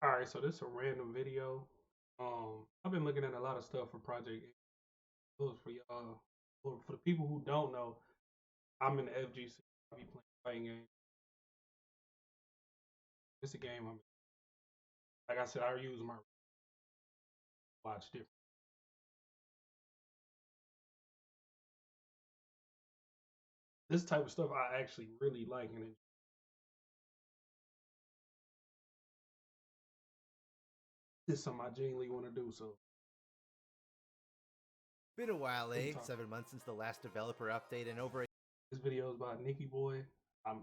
All right, so this is a random video. I've been looking at a lot of stuff for Project for y'all. For the people who don't know, I'm in the FGC. I be playing fighting games. It's a game. Like I said, I use my watch different. This type of stuff I actually really like, and it's something I genuinely want to do. So Been a while, let me eh? talk. 7 months since the last developer update and over This video is about Nicky Boy. I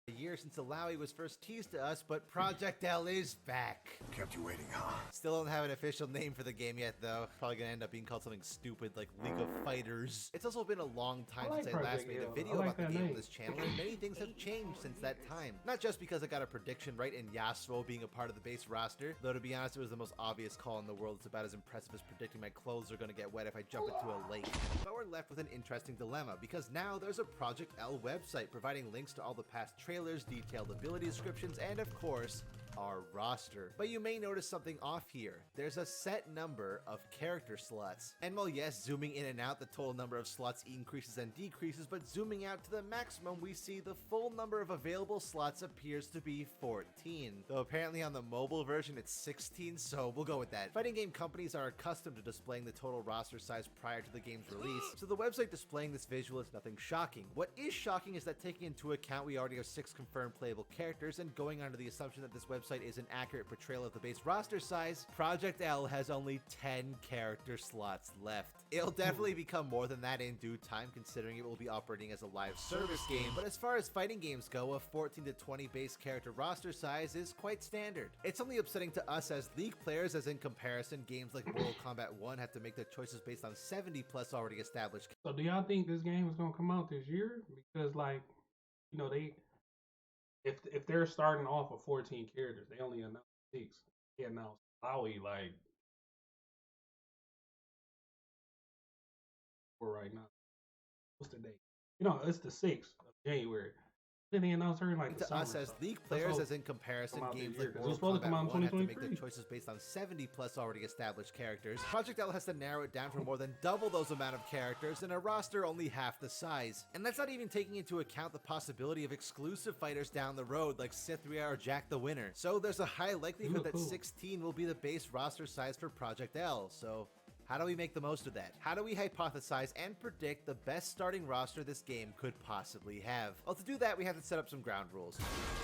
a year since Alawi was first teased to us, but Project L is back. Kept you waiting, huh? Still don't have an official name for the game yet, though. Probably gonna end up being called something stupid like League of Fighters. It's also been a long time like since I last Project made a L. video I like about the that game on name. this channel, and many things have changed since that time. Not just because I got a prediction right in Yasuo being a part of the base roster, though to be honest, it was the most obvious call in the world. It's about as impressive as predicting my clothes are gonna get wet if I jump into a lake. But we're left with an interesting dilemma, because now there's a Project L website providing links to all the past trailers, detailed ability descriptions, and of course, our roster. But you may notice something off here. There's a set number of character slots. And while yes, zooming in and out, the total number of slots increases and decreases, but zooming out to the maximum, we see the full number of available slots appears to be 14. Though apparently on the mobile version it's 16, so we'll go with that. Fighting game companies are accustomed to displaying the total roster size prior to the game's release, so the website displaying this visual is nothing shocking. What is shocking is that taking into account we already have 6 confirmed playable characters, and going under the assumption that this website is an accurate portrayal of the base roster size, Project L has only 10 character slots left. It'll definitely become more than that in due time, considering it will be operating as a live service game, but as far as fighting games go, a 14 to 20 base character roster size is quite standard. It's only upsetting to us as League players, as in comparison, games like Mortal Kombat 1 have to make their choices based on 70 plus already established. So do y'all think this game is gonna come out this year? Because like, they if they're starting off with 14 characters, they only announced 6. They announced Lowy like for right now. What's the date? It's the 6th of January. Then they announced her in like the To summer. us as So League let's players, hope as in comparison, come out this games year, like 'cause it was Mortal supposed to come out in Kombat 1 have to make their 2023. choices based on 70 plus already established characters. Project L has to narrow it down for more than double those amount of characters in a roster only half the size. And that's not even taking into account the possibility of exclusive fighters down the road like Cythria or Jack the Winner. So there's a high likelihood that cool. 16 will be the base roster size for Project L. So how do we make the most of that? How do we hypothesize and predict the best starting roster this game could possibly have? Well, to do that, we have to set up some ground rules.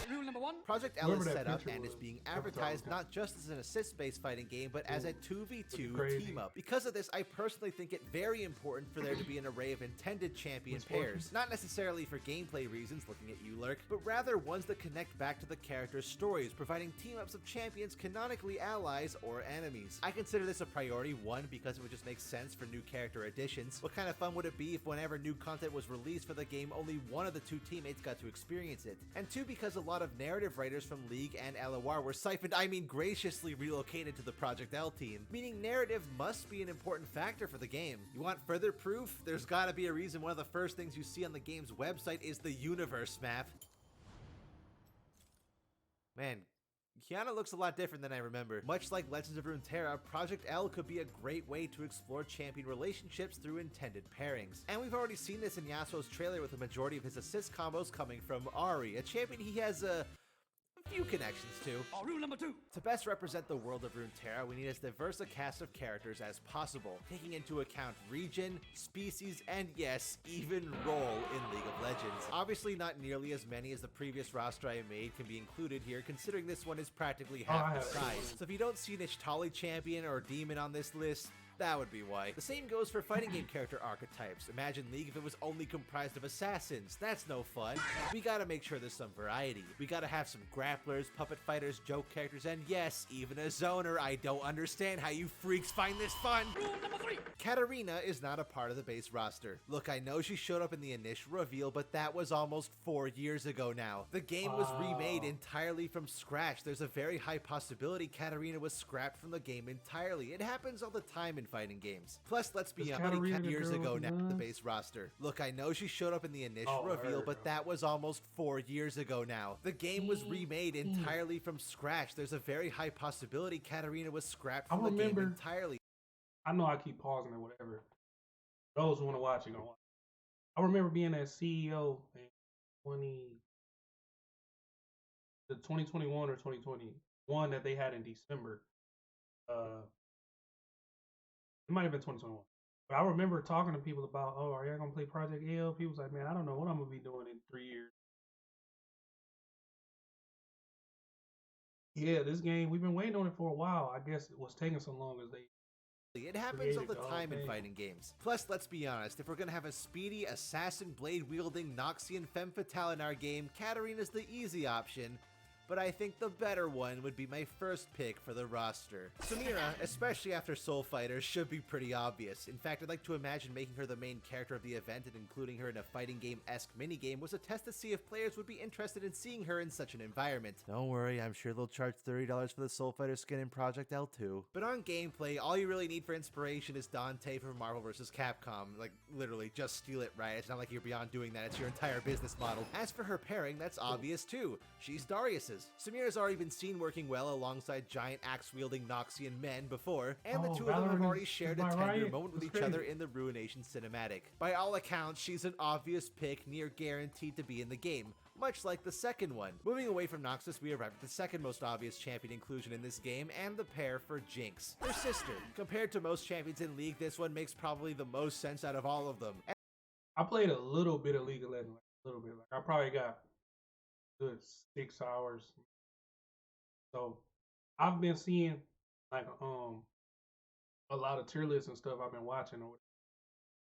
Rule number 1. Project L Whoever is that set up picture and is was, being Avatar advertised was not just as an assist-based fighting game, but as a 2v2 crazy. team-up. Because of this, I personally think it very important for there to be an array of intended champion pairs. Not necessarily for gameplay reasons, looking at you, Lurk, but rather ones that connect back to the characters' stories, providing team-ups of champions canonically allies or enemies. I consider this a priority, one, because it would just make sense for new character additions. What kind of fun would it be if whenever new content was released for the game, only one of the two teammates got to experience it? And two, because a lot of narrative writers from League and LOR were siphoned, graciously relocated to the Project L team, meaning narrative must be an important factor for the game. You want further proof? There's gotta be a reason one of the first things you see on the game's website is the universe map. Man, Kiana looks a lot different than I remember. Much like Legends of Runeterra, Project L could be a great way to explore champion relationships through intended pairings. And we've already seen this in Yasuo's trailer with the majority of his assist combos coming from Ahri, a champion he has a few connections to. Rule number 2. To best represent the world of Runeterra, we need as diverse a cast of characters as possible, taking into account region, species, and yes, even role in League of Legends. Obviously not nearly as many as the previous roster I made can be included here, considering this one is practically half the size. So if you don't see an Ishtali champion or demon on this list, that would be why. The same goes for fighting game character archetypes. Imagine League if it was only comprised of assassins. That's no fun. We gotta make sure there's some variety. We gotta have some grapplers, puppet fighters, joke characters, and yes, even a zoner. I don't understand how you freaks find this fun. Rule number 3. Katarina is not a part of the base roster. Look, I know she showed up in the initial reveal, but that was almost 4 years ago now. The game was remade entirely from scratch. There's a very high possibility Katarina was scrapped from the game entirely. It happens all the time in in fighting games. Plus, let's be Is honest, Katarina the years girl ago with the now, the guns? base roster. Look, I know she showed up in the initial Oh, reveal, her. but that was almost 4 years ago now. The game was remade entirely from scratch. There's a very high possibility Katarina was scrapped I from the game remember. entirely. I know I keep pausing or whatever. Those who want to watch it, gonna watch. I remember being that CEO in 2021 or 2021 that they had in December. It might have been 2021. But I remember talking to people about, oh, are y'all gonna play Project L? People was like, man, I don't know what I'm gonna be doing in 3 years. Yeah, this game, we've been waiting on it for a while. I guess it was taking so long as they It happens all created the the whole time in thing. fighting games. Plus, let's be honest, if we're gonna have a speedy, assassin blade-wielding Noxian femme fatale in our game, Katarina's the easy option. But I think the better one would be my first pick for the roster. Samira, especially after Soul Fighter, should be pretty obvious. In fact, I'd like to imagine making her the main character of the event and including her in a fighting game-esque minigame was a test to see if players would be interested in seeing her in such an environment. Don't worry, I'm sure they'll charge $30 for the Soul Fighter skin in Project L too. But on gameplay, all you really need for inspiration is Dante from Marvel vs. Capcom. Like, literally, just steal it, right? It's not like you're beyond doing that, it's your entire business model. As for her pairing, that's obvious too. She's Darius's. Samira's already been seen working well alongside giant axe-wielding Noxian men before, and the two of them have already shared a tender moment with each other in the Ruination cinematic. By all accounts, she's an obvious pick, near guaranteed to be in the game, much like the second one. Moving away from Noxus, we arrived at the second most obvious champion inclusion in this game, and the pair for Jinx, her sister. Compared to most champions in League, this one makes probably the most sense out of all of them. I played a little bit of League of Legends, like a little bit. Like I probably got good 6 hours. So I've been seeing like a lot of tier lists and stuff I've been watching or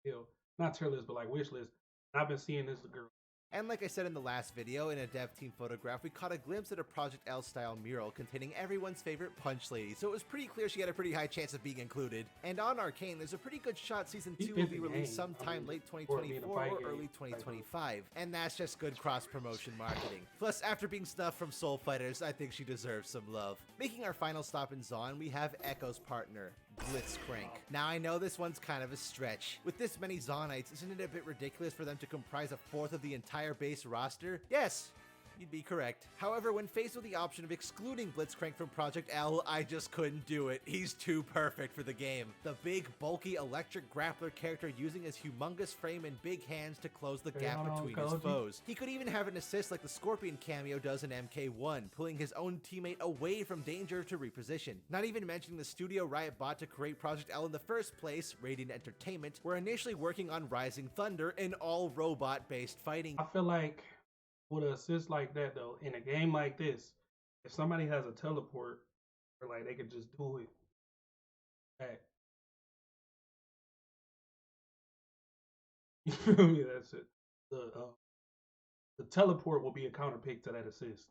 whatever. Not tier lists, but like wish lists. I've been seeing this girl. And like I said in the last video, in a dev team photograph, we caught a glimpse at a Project L style mural containing everyone's favorite Punch Lady, so it was pretty clear she had a pretty high chance of being included. And on Arcane, there's a pretty good shot Season 2 will be released sometime late 2024 or early 2025, and that's just good cross-promotion marketing. Plus, after being snuffed from Soul Fighters, I think she deserves some love. Making our final stop in Zaun, we have Echo's partner, Blitzcrank. Now I know this one's kind of a stretch. With this many Zaunites, isn't it a bit ridiculous for them to comprise a fourth of the entire base roster? Yes! You'd be correct. However, when faced with the option of excluding Blitzcrank from Project L, I just couldn't do it. He's too perfect for the game. The big, bulky, electric grappler character using his humongous frame and big hands to close the gap between his foes. He could even have an assist like the Scorpion cameo does in MK1, pulling his own teammate away from danger to reposition. Not even mentioning the studio Riot bought to create Project L in the first place, Radiant Entertainment, were initially working on Rising Thunder, an all-robot-based fighting. I feel like with an assist like that though, in a game like this, if somebody has a teleport, or like they could just do it back. You feel me? That's it. The teleport will be a counter pick to that assist.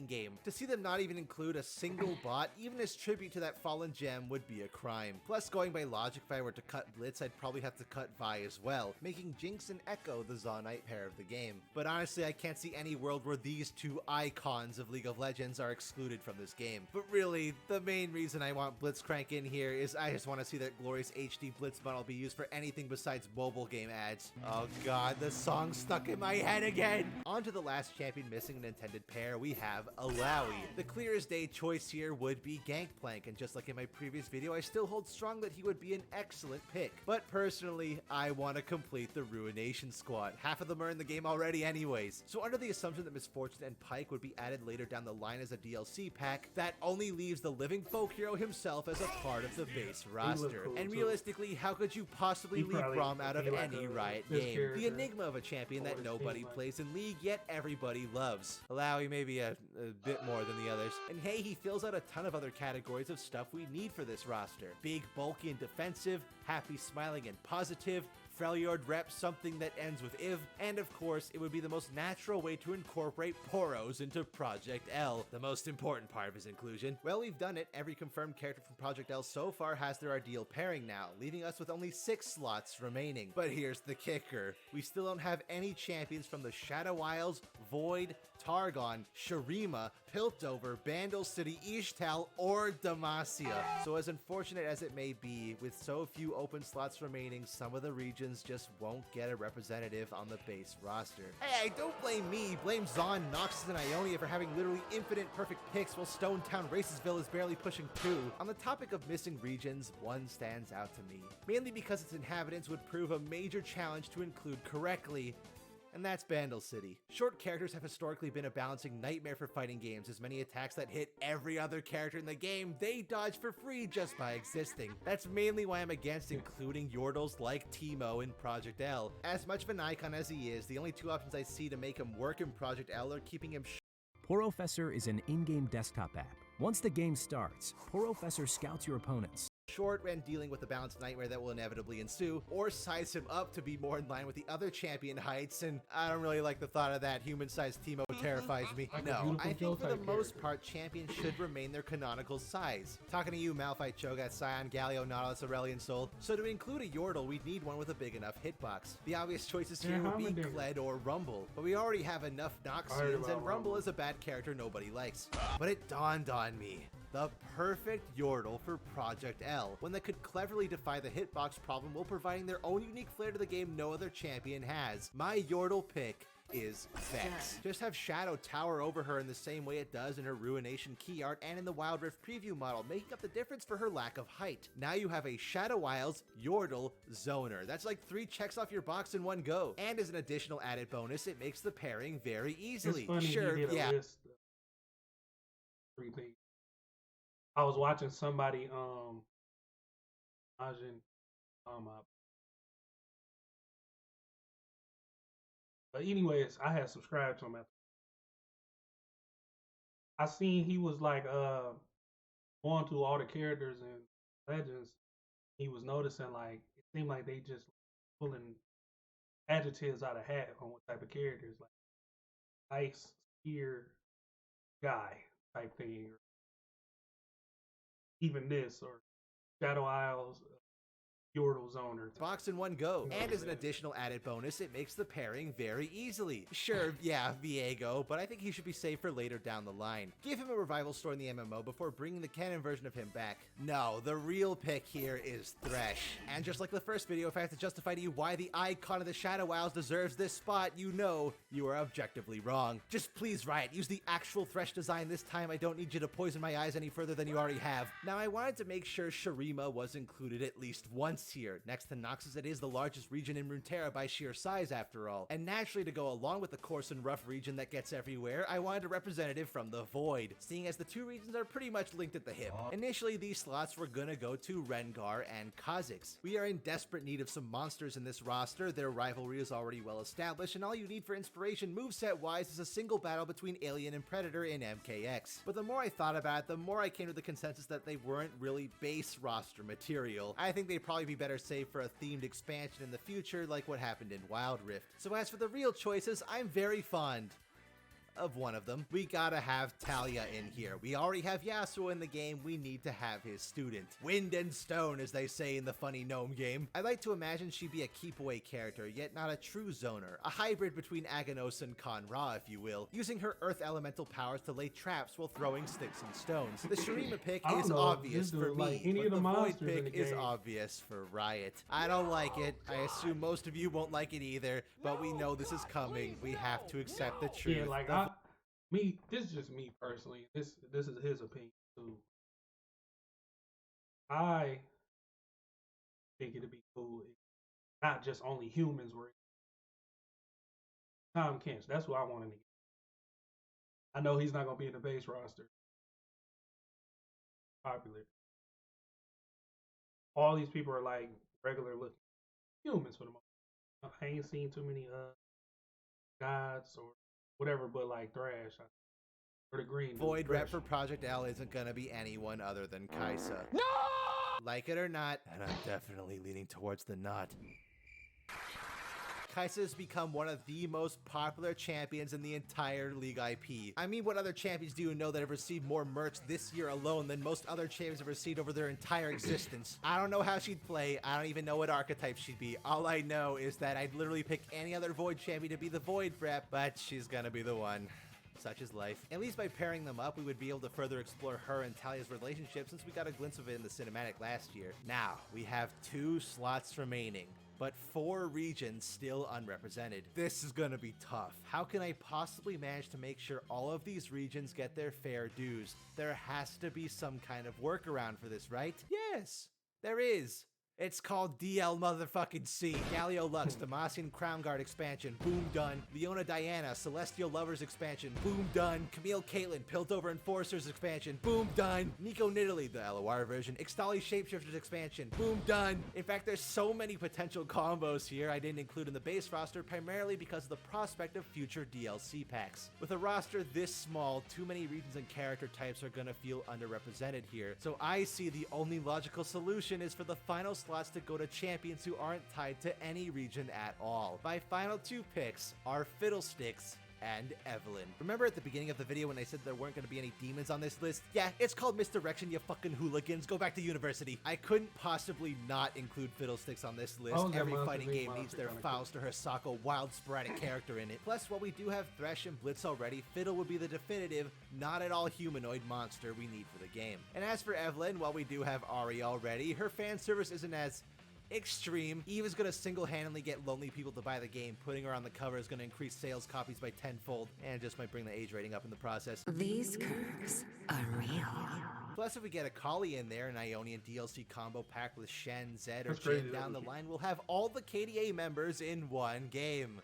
Game. To see them not even include a single bot, even as tribute to that fallen gem, would be a crime. Plus, going by logic, if I were to cut Blitz, I'd probably have to cut Vi as well, making Jinx and Echo the Zaunite pair of the game. But honestly, I can't see any world where these two icons of League of Legends are excluded from this game. But really, the main reason I want Blitzcrank in here is I just want to see that glorious HD Blitz model be used for anything besides mobile game ads. Oh god, the song's stuck in my head again! On to the last champion missing an intended pair, we have Illaoi. The clear as day choice here would be Gangplank, and just like in my previous video, I still hold strong that he would be an excellent pick. But personally, I want to complete the Ruination squad. Half of them are in the game already anyways. So under the assumption that Miss Fortune and Pyke would be added later down the line as a DLC pack, that only leaves the living folk hero himself as a part of the base roster. Cool and too. Realistically, how could you possibly leave Braum out of like any Riot this game? character. The enigma of a champion that nobody plays in League, yet everybody loves. Illaoi may be a bit more than the others. And hey, he fills out a ton of other categories of stuff we need for this roster. Big, bulky, and defensive, happy, smiling, and positive, Freljord reps something that ends with IV, and of course, it would be the most natural way to incorporate Poros into Project L, the most important part of his inclusion. Well, we've done it. Every confirmed character from Project L so far has their ideal pairing now, leaving us with only 6 slots remaining. But here's the kicker. We still don't have any champions from the Shadow Isles, Void, Targon, Shurima, Piltover, Bandle City, Ishtal, or Demacia. So as unfortunate as it may be, with so few open slots remaining, some of the regions just won't get a representative on the base roster. Hey, don't blame me, blame Zaun, Noxus, and Ionia for having literally infinite perfect picks while Stone Town Racesville is barely pushing 2. On the topic of missing regions, one stands out to me, mainly because its inhabitants would prove a major challenge to include correctly, and that's Bandle City. Short characters have historically been a balancing nightmare for fighting games, as many attacks that hit every other character in the game they dodge for free just by existing. That's mainly why I'm against including Yordles like Teemo in Project L. As much of an icon as he is, the only two options I see to make him work in Project L are keeping him Porofessor is an in-game desktop app. Once the game starts, Porofessor scouts your opponents. short and dealing with the balanced nightmare that will inevitably ensue, or size him up to be more in line with the other champion heights, and I don't really like the thought of that. Human-sized Teemo terrifies me. No, I think for the most part, champions should remain their canonical size. Talking to you, Malphite, Cho'Gath, Scion, Galio, Nautilus, Aurelion Sol. So to include a Yordle, we'd need one with a big enough hitbox. The obvious choices here would be Kled or Rumble, but we already have enough Noxians, and Rumble is a bad character nobody likes. But it dawned on me. The perfect Yordle for Project L, one that could cleverly defy the hitbox problem while providing their own unique flair to the game no other champion has. My Yordle pick is Vex. Just have Shadow tower over her in the same way it does in her Ruination key art and in the Wild Rift preview model, making up the difference for her lack of height. Now you have a Shadow Isles Yordle Zoner. That's like 3 checks off your box in one go. And as an additional added bonus, it makes the pairing very easily. Sure, yeah. I was watching somebody, but anyways, I had subscribed to him. I seen he was like going through all the characters in Legends. He was noticing like it seemed like they just pulling adjectives out of hat on what type of characters, like ice, spear, guy type thing, or even this, or Shadow Isles, Yordle Zoner. Box in one go. And as an additional added bonus, it makes the pairing very easily. Sure, yeah, Viego, but I think he should be saved for later down the line. Give him a revival story in the MMO before bringing the canon version of him back. No, the real pick here is Thresh. And just like the first video, if I have to justify to you why the icon of the Shadow Isles deserves this spot, you know you are objectively wrong. Just please, Riot, use the actual Thresh design this time. I don't need you to poison my eyes any further than you already have. Now, I wanted to make sure Shurima was included at least once here. Next to Noxus, it is the largest region in Runeterra by sheer size after all. And naturally, to go along with the coarse and rough region that gets everywhere, I wanted a representative from the Void, seeing as the two regions are pretty much linked at the hip. Initially, these slots were gonna go to Rengar and Kha'Zix. We are in desperate need of some monsters in this roster. Their rivalry is already well established, and all you need for inspiration moveset-wise is a single battle between Alien and Predator in MKX. But the more I thought about it, the more I came to the consensus that they weren't really base roster material. I think they'd probably be better saved for a themed expansion in the future like what happened in Wild Rift. So as for the real choices, I'm very fond of one of them. We gotta have Talia in here. We already have Yasuo in the game, we need to have his student. Wind and stone, as they say in the funny gnome game. I like to imagine she'd be a keep-away character, yet not a true zoner. A hybrid between Aghanos and Khan-Ra, if you will, using her earth elemental powers to lay traps while throwing sticks and stones. The Shurima pick is obvious for me, but the Void pick is obvious for Riot. I don't like it. I assume most of you won't like it either, but we know this is coming. We have to accept the truth. Yeah, like this is just me personally. This is his opinion too. I think it'd be cool if not just only humans were Tom Kench. That's what I wanted to get. I know he's not gonna be in the base roster. Popular. All these people are like regular looking humans for the most part. I ain't seen too many gods or whatever, but like Thrash or the green. Void rep for Project L isn't gonna be anyone other than Kai'Sa. No! Like it or not, and I'm definitely leaning towards the not. Kai'Sa has become one of the most popular champions in the entire League IP. I mean, what other champions do you know that have received more merch this year alone than most other champions have received over their entire existence? I don't know how she'd play. I don't even know what archetype she'd be. All I know is that I'd literally pick any other Void champion to be the Void rep, but she's gonna be the one. Such is life. At least by pairing them up, we would be able to further explore her and Talia's relationship since we got a glimpse of it in the cinematic last year. Now, we have 2 slots remaining, but 4 regions still unrepresented. This is gonna be tough. How can I possibly manage to make sure all of these regions get their fair dues? There has to be some kind of workaround for this, right? Yes, there is. It's called DL motherfucking C. Galio Lux, Demacian Crown Guard expansion, boom done. Leona Diana, Celestial Lovers expansion, boom done. Camille Caitlyn, Piltover Enforcers expansion, boom done. Nico Nidalee, the LOR version, Ixtali Shapeshifters expansion, boom done. In fact, there's so many potential combos here I didn't include in the base roster primarily because of the prospect of future DLC packs. With a roster this small, too many regions and character types are gonna feel underrepresented here. So I see the only logical solution is for the final slots to go to champions who aren't tied to any region at all. My final 2 picks are Fiddlesticks and Evelynn. Remember at the beginning of the video when I said there weren't going to be any demons on this list? Yeah, it's called Misdirection, you fucking hooligans. Go back to university. I couldn't possibly not include Fiddlesticks on this list. Every fighting game needs their Faust or Hisako wild sporadic character in it. Plus, while we do have Thresh and Blitz already, Fiddle would be the definitive, not at all humanoid monster we need for the game. And as for Evelynn, while we do have Ahri already, her fan service isn't as extreme. Eve is going to single-handedly get lonely people to buy the game. Putting her on the cover is going to increase sales copies by tenfold, and just might bring the age rating up in the process. These curves are real. Plus, if we get a Kali in there, an Ionian DLC combo pack with Shen, Zed, or Jhin down the line, we'll have all the KDA members in one game.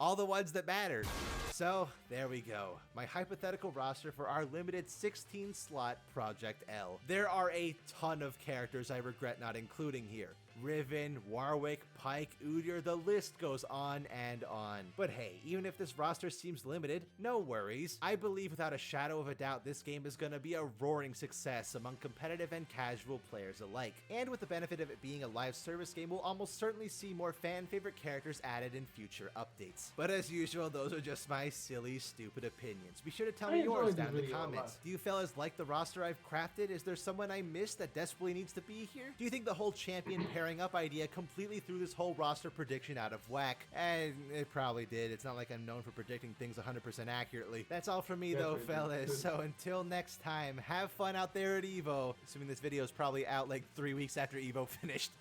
All the ones that mattered. So, there we go. My hypothetical roster for our limited 16-slot Project L. There are a ton of characters I regret not including here. Riven, Warwick, Pyke, Udyr, the list goes on and on. But hey, even if this roster seems limited, no worries. I believe without a shadow of a doubt this game is gonna be a roaring success among competitive and casual players alike. And with the benefit of it being a live service game, we'll almost certainly see more fan favorite characters added in future updates. But as usual, those are just my silly, stupid opinions. Be sure to tell me yours down in the comments. Do you fellas like the roster I've crafted? Is there someone I missed that desperately needs to be here? Do you think the whole champion pairing up idea completely threw this whole roster prediction out of whack? And it probably did. It's not like I'm known for predicting things 100% accurately. That's all from me though, fellas. So until next time, have fun out there at EVO. Assuming this video is probably out like 3 weeks after EVO finished.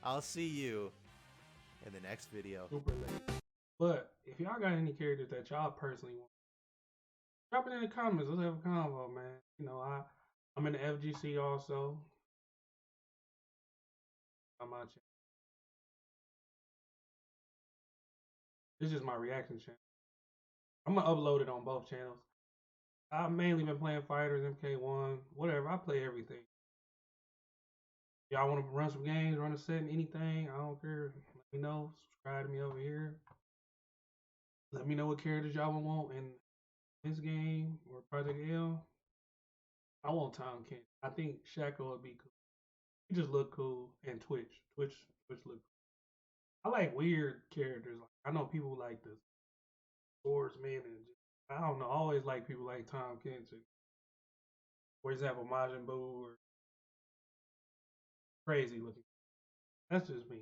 I'll see you in the next video. Super late. But if y'all got any characters that y'all personally want, drop it in the comments. Let's have a convo, man. You know, I'm in the FGC also. On my channel. This is my reaction channel. I'm gonna upload it on both channels. I've mainly been playing fighters, MK1, whatever. I play everything. Y'all want to run some games, run a set, anything? I don't care. Let me know. Subscribe to me over here. Let me know what characters y'all want in this game or Project L. I want Tahm Kench. I think Shaco would be cool. He just look cool, and Twitch look cool. I like weird characters. Like, I know people like the swordsman, and I don't know. I always like people like Tahm Kench. For example, Majin Buu or crazy looking. That's just me.